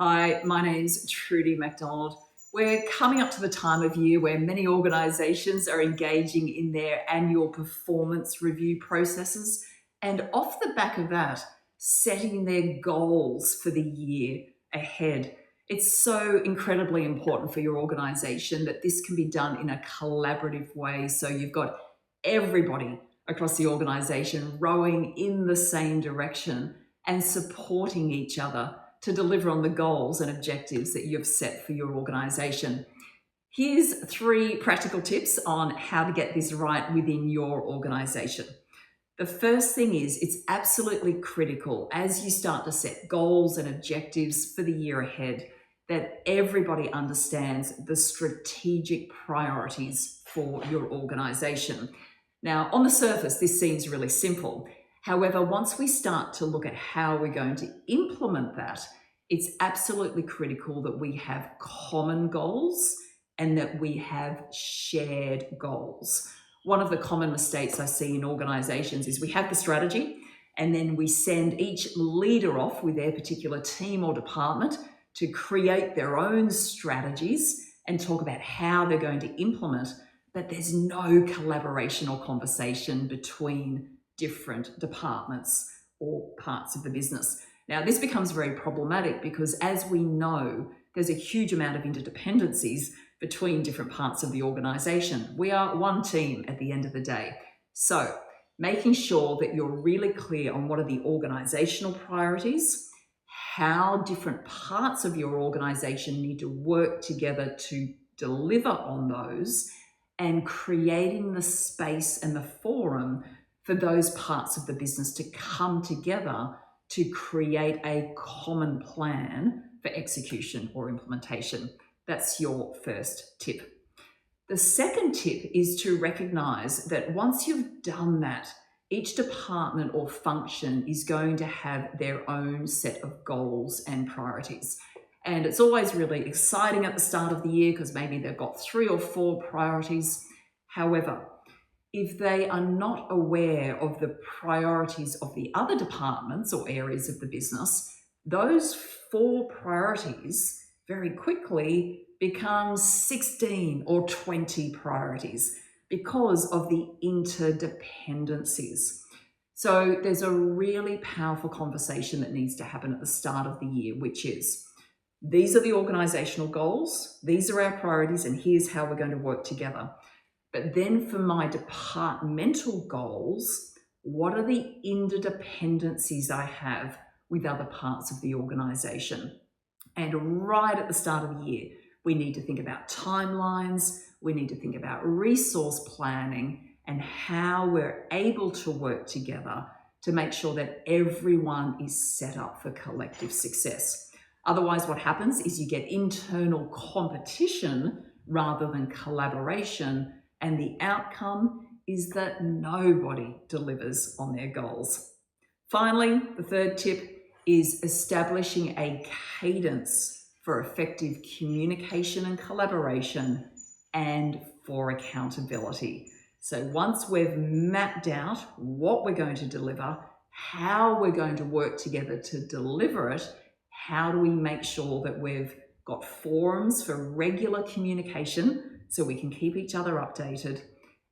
Hi, my name's Trudy McDonald. We're coming up to the time of year where many organisations are engaging in their annual performance review processes, and off the back of that, setting their goals for the year ahead. It's so incredibly important for your organisation that this can be done in a collaborative way. So you've got everybody across the organisation rowing in the same direction and supporting each other to deliver on the goals and objectives that you've set for your organisation. Here's 3 practical tips on how to get this right within your organisation. The first thing is it's absolutely critical as you start to set goals and objectives for the year ahead that everybody understands the strategic priorities for your organisation. Now, on the surface, this seems really simple. However, once we start to look at how we're going to implement that, it's absolutely critical that we have common goals and that we have shared goals. One of the common mistakes I see in organizations is we have the strategy and then we send each leader off with their particular team or department to create their own strategies and talk about how they're going to implement, but there's no collaboration or conversation between different departments or parts of the business. Now, this becomes very problematic because, as we know, there's a huge amount of interdependencies between different parts of the organisation. We are one team at the end of the day. So, making sure that you're really clear on what are the organisational priorities, how different parts of your organisation need to work together to deliver on those, and creating the space and the forum for those parts of the business to come together to create a common plan for execution or implementation. That's your first tip. The second tip is to recognize that once you've done that, each department or function is going to have their own set of goals and priorities. And it's always really exciting at the start of the year because maybe they've got 3 or 4 priorities. However, if they are not aware of the priorities of the other departments or areas of the business, those 4 priorities very quickly become 16 or 20 priorities because of the interdependencies. So there's a really powerful conversation that needs to happen at the start of the year, which is, these are the organizational goals, these are our priorities, and here's how we're going to work together. But then for my departmental goals, what are the interdependencies I have with other parts of the organization? And right at the start of the year, we need to think about timelines, we need to think about resource planning and how we're able to work together to make sure that everyone is set up for collective success. Otherwise, what happens is you get internal competition rather than collaboration, and the outcome is that nobody delivers on their goals. Finally, the third tip is establishing a cadence for effective communication and collaboration and for accountability. So once we've mapped out what we're going to deliver, how we're going to work together to deliver it, how do we make sure that we've got forums for regular communication so we can keep each other updated,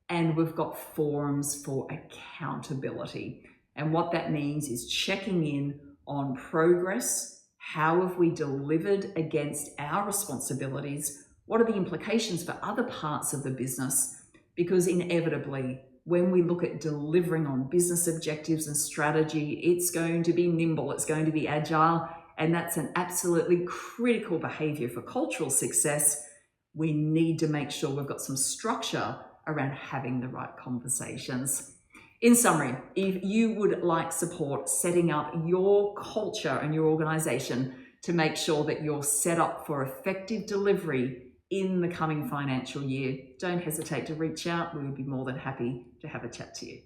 and we've got forums for accountability. And what that means is checking in on progress. How have we delivered against our responsibilities? What are the implications for other parts of the business? Because inevitably, when we look at delivering on business objectives and strategy, it's going to be nimble, it's going to be agile, and that's an absolutely critical behavior for cultural success. We need to make sure we've got some structure around having the right conversations. In summary, if you would like support setting up your culture and your organization to make sure that you're set up for effective delivery in the coming financial year, don't hesitate to reach out. We would be more than happy to have a chat to you.